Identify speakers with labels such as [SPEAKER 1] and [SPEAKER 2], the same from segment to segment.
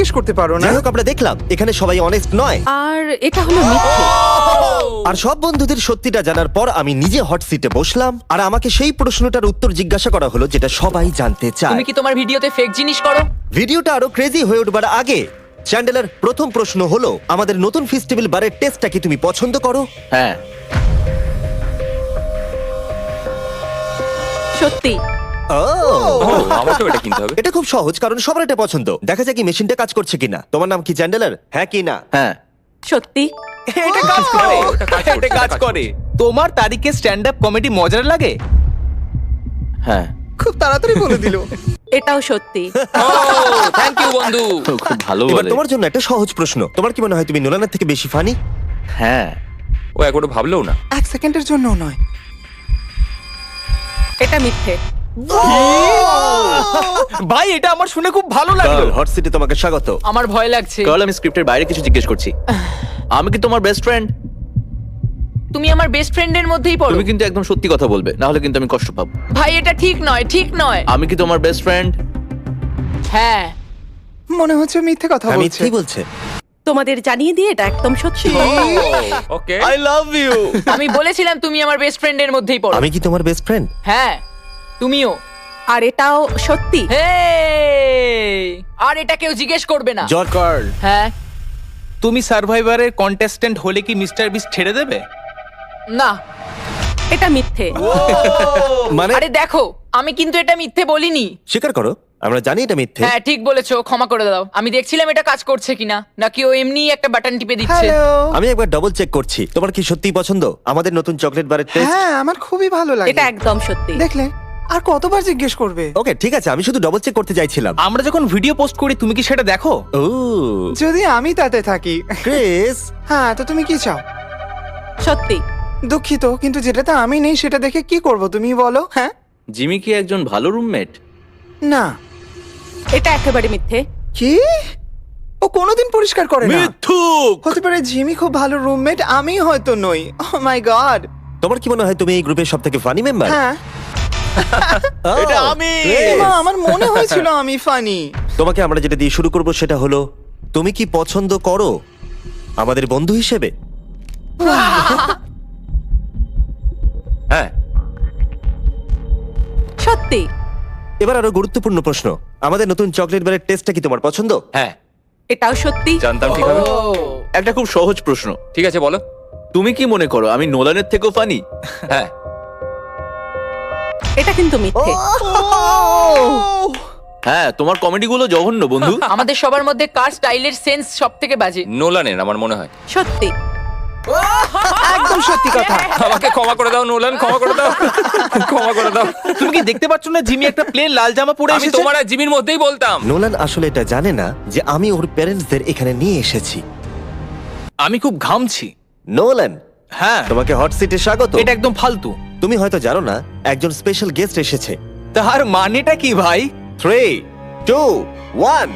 [SPEAKER 1] জিজ্ঞেস করতে পারো না?
[SPEAKER 2] যাই হোক, আমরা দেখলাম এখানে সবাই অনেস্ট নয়।
[SPEAKER 3] আর এটা হলো মিথ্যে।
[SPEAKER 2] আর সব বন্ধুদের সত্যিটা জানার পর আমি নিজে হট সিটে বসলাম, আর আমাকে সেই প্রশ্নটার উত্তর জিজ্ঞাসা করা হলো যেটা সবাই জানতে চায়।
[SPEAKER 4] তুমি কি তোমার ভিডিওতে ফেক জিনিস করো?
[SPEAKER 2] ভিডিওটা আরো ক্রেজি হয়ে উঠবার আগে চ্যান্ডেলার, প্রথম প্রশ্ন হলো, আমাদের নতুন ফেস্টিভ্যাল বারের টেস্টটা কি তুমি পছন্দ করো?
[SPEAKER 5] হ্যাঁ।
[SPEAKER 3] সত্যি।
[SPEAKER 6] আমার তো এটা কিনতে হবে।
[SPEAKER 2] এটা খুব সহজ, কারণ সবার এটা পছন্দ। দেখা যাক কি মেশিনটা কাজ করছে কিনা। তোমার নাম কি চ্যান্ডেলার? হ্যাঁ কি না?
[SPEAKER 5] হ্যাঁ,
[SPEAKER 3] সত্যি।
[SPEAKER 5] এটা কাজ করে। এটা কাজ করে। তোমার তারিখে স্ট্যান্ড আপ কমেডি মজার লাগে? হ্যাঁ।
[SPEAKER 1] খুব তাড়াতাড়ি বলে দিল।
[SPEAKER 3] এটাও সত্যি।
[SPEAKER 6] থ্যাংক ইউ বন্ধু।
[SPEAKER 5] খুব ভালো
[SPEAKER 2] এবার
[SPEAKER 5] বলে।
[SPEAKER 2] তোমার জন্য একটা সহজ প্রশ্ন। তোমার কি মনে হয় তুমি নোলানের থেকে বেশি ফানি?
[SPEAKER 5] হ্যাঁ।
[SPEAKER 6] ও একবারও ভাবলেও না।
[SPEAKER 1] এক সেকেন্ডের জন্য নয়।
[SPEAKER 3] এটা মিথ্যে।
[SPEAKER 5] ভাই, এটা আমার শুনে খুব ভালো লাগলো।
[SPEAKER 2] হট সিটে তোমাকে স্বাগত।
[SPEAKER 4] আমার ভয় লাগছে।
[SPEAKER 5] কাল, আমি স্ক্রিপ্টের বাইরে কিছু জিজ্ঞেস করছি। আমি কি তোমার বেস্ট ফ্রেন্ড?
[SPEAKER 4] তুমি আমার বেস্ট ফ্রেন্ডের মধ্যেই পড়ো।
[SPEAKER 5] তুমি কিন্তু একদম সত্যি কথা বলবে, না হলে কিন্তু আমি কষ্ট পাবো।
[SPEAKER 4] ভাই এটা ঠিক নয়, ঠিক নয়।
[SPEAKER 5] আমি কি তোমার বেস্ট ফ্রেন্ড?
[SPEAKER 4] হ্যাঁ।
[SPEAKER 1] মনে হচ্ছে মিথ্যে কথা
[SPEAKER 2] আমি
[SPEAKER 1] বলছে।
[SPEAKER 2] ঠিক বলছে।
[SPEAKER 3] তোমাদের জানিয়ে দিয়ে এটা একদম সত্যি।
[SPEAKER 6] ওকে।
[SPEAKER 5] I love you.
[SPEAKER 4] আমি বলেছিলাম তুমি আমার বেস্ট ফ্রেন্ডের মধ্যেই পড়ো।
[SPEAKER 2] আমি কি তোমার বেস্ট ফ্রেন্ড?
[SPEAKER 4] হ্যাঁ, তুমিও।
[SPEAKER 3] আর এটাও সত্যি।
[SPEAKER 4] হেই! আর এটা কেউ জিজ্ঞেস করবে না।
[SPEAKER 2] জর্জ।
[SPEAKER 5] কার্ল,
[SPEAKER 4] হ্যাঁ।
[SPEAKER 5] তুমি সার্ভাইভারের কন্টেস্ট্যান্ট হলে কি মিস্টার বিস্ট ছেড়ে দেবে?
[SPEAKER 4] না।
[SPEAKER 3] এটা মিথ্যে।
[SPEAKER 2] মানে
[SPEAKER 4] আরে দেখো, আমি কিন্তু এটা মিথ্যে বলিনি।
[SPEAKER 2] স্বীকার করো, আমরা জানি এটা মিথ্যে।
[SPEAKER 4] হ্যাঁ, ঠিক বলেছো, ক্ষমা করে দাও। আমি দেখছিলাম এটা কাজ করছে কিনা, নাকি ও এমনি একটা বাটন টিপে দিচ্ছে।
[SPEAKER 1] হ্যালো।
[SPEAKER 2] আমি একবার ডবল চেক করছি। তোমার কি সত্যিই পছন্দ আমাদের নতুন চকলেট বারের টেস্ট?
[SPEAKER 1] হ্যাঁ, আমার খুবই ভালো লাগে।
[SPEAKER 3] এটা একদম সত্যি।
[SPEAKER 1] দেখলে, আর কতবার জিজ্ঞেস করবে?
[SPEAKER 2] ওকে, ঠিক আছে, আমি শুধু ডবল চেক করতে চাইছিলাম।
[SPEAKER 5] আমরা যখন ভিডিও পোস্ট করি তুমি কি সেটা দেখো?
[SPEAKER 2] ও
[SPEAKER 1] যদি আমি তাতে থাকি।
[SPEAKER 2] ক্রিস,
[SPEAKER 1] হ্যাঁ, তো তুমি কি চাও?
[SPEAKER 3] সত্যি।
[SPEAKER 1] দুঃখিত, কিন্তু যেটাতে আমি নেই সেটা দেখে কি করব তুমি বলো? হ্যাঁ,
[SPEAKER 5] জিমি কি একজন ভালো রুমমেট?
[SPEAKER 1] না।
[SPEAKER 3] এটা একেবারে মিথ্যে।
[SPEAKER 1] কি? ও কোনোদিন পরিষ্কার করে না।
[SPEAKER 5] মিথ্যুক।
[SPEAKER 1] হতে পারে জিমি খুব ভালো রুমমেট, আমি হয়তো নই। ও মাই গড।
[SPEAKER 2] তোমার কি মনে হয় তুমি এই গ্রুপের সবথেকে ফানি মেম্বার?
[SPEAKER 1] হ্যাঁ,
[SPEAKER 5] এটা আমি।
[SPEAKER 1] এমা, আমার মনে হয়েছিল আমি ফানি।
[SPEAKER 2] তোমাকে আমরা যেটা দিয়ে শুরু করব সেটা হলো, তুমি কি পছন্দ করো আমাদের বন্ধু হিসেবে?
[SPEAKER 6] হ্যাঁ।
[SPEAKER 3] সত্যি।
[SPEAKER 2] এবার আরো গুরুত্বপূর্ণ প্রশ্ন, আমাদের নতুন চকলেট বারের টেস্টটা কি তোমার পছন্দ?
[SPEAKER 6] হ্যাঁ,
[SPEAKER 3] এটাও সত্যি।
[SPEAKER 6] জানতাম ঠিক হবে।
[SPEAKER 5] একটা খুব সহজ প্রশ্ন।
[SPEAKER 6] ঠিক আছে, বলো।
[SPEAKER 5] তুমি কি মনে করো আমি নোলানের থেকেও ফানি?
[SPEAKER 6] হ্যাঁ।
[SPEAKER 3] এটা কিন্তু মিথ্যে।
[SPEAKER 5] হ্যাঁ, তোমার কমেডি গুলো জঘন্য বন্ধু।
[SPEAKER 4] আমাদের সবার মধ্যে কার স্টাইলের সেন্স সবথেকে বাজে?
[SPEAKER 6] নোলানের আমার মনে হয়।
[SPEAKER 3] সত্যি।
[SPEAKER 1] একদম সত্যি কথা।
[SPEAKER 6] আমাকে ক্ষমা করে দাও নোলান, ক্ষমা করে দাও। ক্ষমা করে দাও।
[SPEAKER 5] তুমি কি দেখতে পাচ্ছ না জিমি একটা প্লেন লাল জামা পরে
[SPEAKER 6] আমি
[SPEAKER 5] এসেছে?
[SPEAKER 6] তোমার আর জিমির মধ্যেই বলতাম।
[SPEAKER 2] নোলান আসলে এটা জানে না যে আমি ওর প্যারেন্টসদের এখানে নিয়ে এসেছি।
[SPEAKER 5] আমি খুব ঘামছি।
[SPEAKER 2] নোলান,
[SPEAKER 5] হ্যাঁ,
[SPEAKER 2] তোমাকে হট সিটে স্বাগত।
[SPEAKER 5] এটা একদম ফালতু।
[SPEAKER 2] তুমি হয়তো জানো না, একজন স্পেশাল গেস্ট এসেছে।
[SPEAKER 5] তার মানেটা কি ভাই?
[SPEAKER 2] 3, 2, 1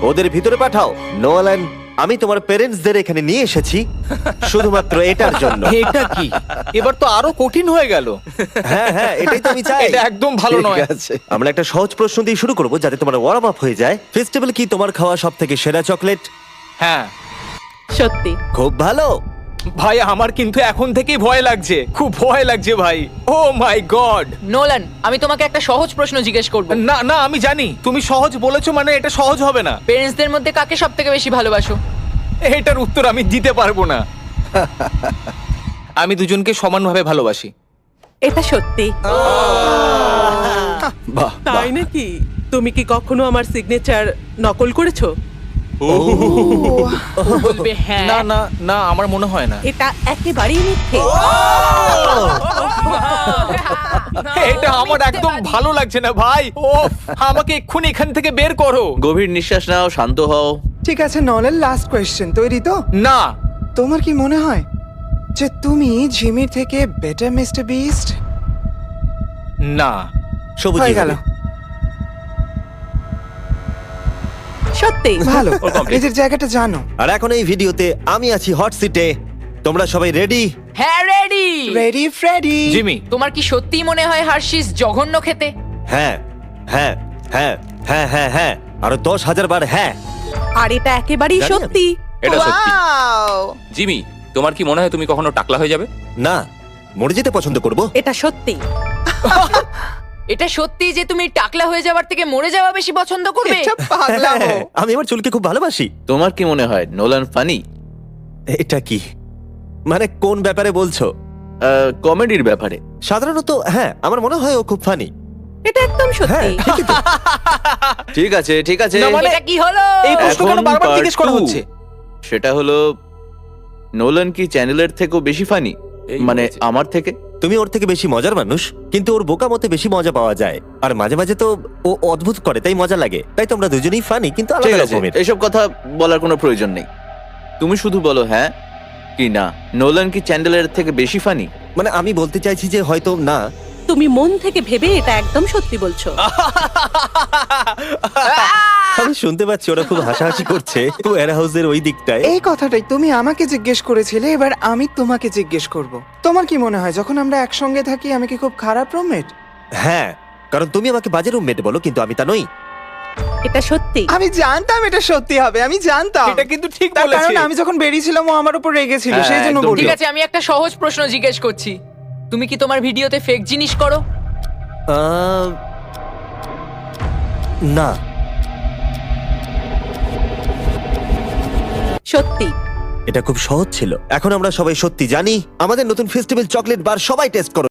[SPEAKER 2] ওদের ভিতরে পাঠাও। নোলান, আমি তোমার প্যারেন্টসদের এখানে নিয়ে এসেছি শুধুমাত্র এটার জন্য।
[SPEAKER 5] এটা কি? এবার তো আরো কঠিন হয়ে গেল।
[SPEAKER 2] হ্যাঁ হ্যাঁ, এটাই তো আমি চাই।
[SPEAKER 5] এটা একদম ভালো
[SPEAKER 2] ঠিক
[SPEAKER 5] নয়।
[SPEAKER 2] আছে, আমরা একটা সহজ প্রশ্ন দিয়ে শুরু করব যাতে তোমার ওয়ার্ম আপ হয়ে যায়। ফেস্টিভ্যাল কি তোমার খাওয়া সবথেকে সেরা চকলেট?
[SPEAKER 5] হ্যাঁ।
[SPEAKER 3] সত্যি।
[SPEAKER 2] খুব ভালো।
[SPEAKER 5] ভাই, আমার কিন্তু এখন থেকেই ভয় লাগছে, খুব ভয় লাগছে ভাই। ও মাই গড।
[SPEAKER 4] নোলান, আমি তোমাকে একটা সহজ প্রশ্ন জিজ্ঞেস করব।
[SPEAKER 5] না না, আমি জানি তুমি সহজ বলেছো মানে এটা সহজ হবে না।
[SPEAKER 4] পেরেন্টসদের মধ্যে কাকে সবথেকে বেশি ভালোবাসো?
[SPEAKER 5] এটার উত্তর আমি দিতে পারবো না। আমি দুজনকে সমানভাবে ভালোবাসি।
[SPEAKER 3] এটা সত্যি।
[SPEAKER 2] বাহ,
[SPEAKER 7] তাই নাকি? তুমি কি কখনো আমার সিগনেচার নকল করেছো?
[SPEAKER 4] বলবে হ্যাঁ।
[SPEAKER 5] না না না, আমার মনে হয় না।
[SPEAKER 3] এটা একেবারেই মিথ্যে।
[SPEAKER 5] এটা আমার একদম ভালো লাগছে না ভাই। ও, আমাকে এক্ষুনি এখান থেকে বের করো। গভীর নিঃশ্বাস নাও, শান্ত হও।
[SPEAKER 1] ঠিক আছে, নলের লাস্ট কোয়েশ্চেন, তৈরি তো?
[SPEAKER 5] না।
[SPEAKER 1] তোমার কি মনে হয় যে তুমি জিমির থেকে বেটার মিস্টার বিস্ট?
[SPEAKER 5] না।
[SPEAKER 2] সবুজ
[SPEAKER 1] হয়ে গেল।
[SPEAKER 3] সত্যি।
[SPEAKER 1] ভালো,
[SPEAKER 6] All complete.
[SPEAKER 1] নিজের জায়গাটা জানো।
[SPEAKER 2] আর এখন এই ভিডিওতে আমি আছি হট সিটে। তোমরা সবাই রেডি?
[SPEAKER 4] হ্যাঁ, রেডি।
[SPEAKER 1] Ready Freddie.
[SPEAKER 5] জিমি,
[SPEAKER 4] তোমার কি সত্যিই মনে হয় হার্শিস জঘন্য খেতে?
[SPEAKER 2] হ্যাঁ হ্যাঁ হ্যাঁ হ্যাঁ হ্যাঁ হ্যাঁ, আরো 10,000 বার হ্যাঁ।
[SPEAKER 3] আর এটা একেবারেই
[SPEAKER 2] জানি আমি।
[SPEAKER 3] সত্যি।
[SPEAKER 6] এটা সত্যি
[SPEAKER 1] Wow!
[SPEAKER 6] জিমি তোমার কি মনে হয় তুমি কখনো টাকলা হয়ে যাবে
[SPEAKER 2] না, মরে যেতে পছন্দ করব।
[SPEAKER 3] এটা সত্যি।
[SPEAKER 4] এটা সত্যি যে তুমি টাকলা হয়ে যাওয়ার থেকে মরে যাওয়া বেশি পছন্দ করবে?
[SPEAKER 1] এটা পাগলামো।
[SPEAKER 2] আমি আমার চুলকে খুব ভালোবাসি।
[SPEAKER 5] তোমার কি মনে হয় নোলান ফানি?
[SPEAKER 2] এটা কি, মানে কোন ব্যাপারে বলছো?
[SPEAKER 5] কমেডির ব্যাপারে।
[SPEAKER 2] সাধারণত হ্যাঁ, আমার মনে হয় ও খুব ফানি।
[SPEAKER 3] এটা একদম
[SPEAKER 2] হ্যাঁ,
[SPEAKER 3] সত্যি।
[SPEAKER 2] ঠিকই তো।
[SPEAKER 5] ঠিক আছে ঠিক আছে,
[SPEAKER 1] না, মানে-
[SPEAKER 4] এটা কি হলো?
[SPEAKER 1] এই প্রশ্ন কেন
[SPEAKER 5] এখন
[SPEAKER 1] বারবার
[SPEAKER 5] part
[SPEAKER 1] জিজ্ঞেস করা
[SPEAKER 5] 2
[SPEAKER 1] হচ্ছে?
[SPEAKER 5] সেটা হলো নোলান কি চ্যানেলের থেকেও বেশি ফানি,
[SPEAKER 6] এই
[SPEAKER 5] মানে
[SPEAKER 6] হয়েছে।
[SPEAKER 5] আমার থেকে?
[SPEAKER 2] তুমি ওর থেকে বেশি মজার মানুষ, কিন্তু ওর বোকা মতে বেশি মজা পাওয়া যায়। আর মাঝে মাঝে তো ও অদ্ভুত করে, তাই মজা লাগে। তাই তোমরা দুজনেই ফানি, কিন্তু
[SPEAKER 5] ঠিক
[SPEAKER 2] আলাদা
[SPEAKER 5] আছে,
[SPEAKER 2] রকমের।
[SPEAKER 5] এসব কথা বলার কোনো প্রয়োজন নেই। তুমি শুধু বলো হ্যাঁ কি না, নোলান কি চ্যান্ডেলের থেকে বেশি ফানি?
[SPEAKER 2] মানে আমি বলতে চাইছি যে হয়তো না।
[SPEAKER 3] তুমি মন থেকে ভেবে এটা একদম সত্যি বলছো।
[SPEAKER 2] আমি শুনতে পাচ্ছি ওরা খুব হাসাহাসি করছে ওয়্যার হাউসের ওই দিকটায়।
[SPEAKER 1] এই কথাটাই তুমি আমাকে জিজ্ঞেস করেছিলে, এবার আমি তোমাকে জিজ্ঞেস করব। তোমার কি মনে হয় যখন আমরা একসঙ্গে থাকি আমি কি খুব খারাপ রুমমেট?
[SPEAKER 2] হ্যাঁ, কারণ তুমি আমাকে বাজে রুমমেট বলো, কিন্তু আমি তা নই।
[SPEAKER 3] এটা সত্যি।
[SPEAKER 1] আমি জানতাম এটা সত্যি হবে, আমি জানতাম।
[SPEAKER 5] এটা কিন্তু ঠিক
[SPEAKER 1] তার
[SPEAKER 5] বলেছে।
[SPEAKER 1] কারণ আমি যখন বেরিয়েছিলাম ও আমার উপর রেগেছিল,
[SPEAKER 5] হ্যাঁ,
[SPEAKER 1] সেই জন্য
[SPEAKER 5] একদম
[SPEAKER 1] বললো।
[SPEAKER 4] ঠিক আছে, আমি একটা সহজ প্রশ্ন জিজ্ঞেস করছি। তুমি কি তোমার ভিডিওতে ফেক জিনিস করো?
[SPEAKER 2] আহ, না।
[SPEAKER 3] সত্যি।
[SPEAKER 2] এটা খুব সহজ ছিল। এখন আমরা সবাই সত্যি জানি। আমাদের নতুন ফেস্টিভ্যাল চকলেট বার সবাই টেস্ট করো।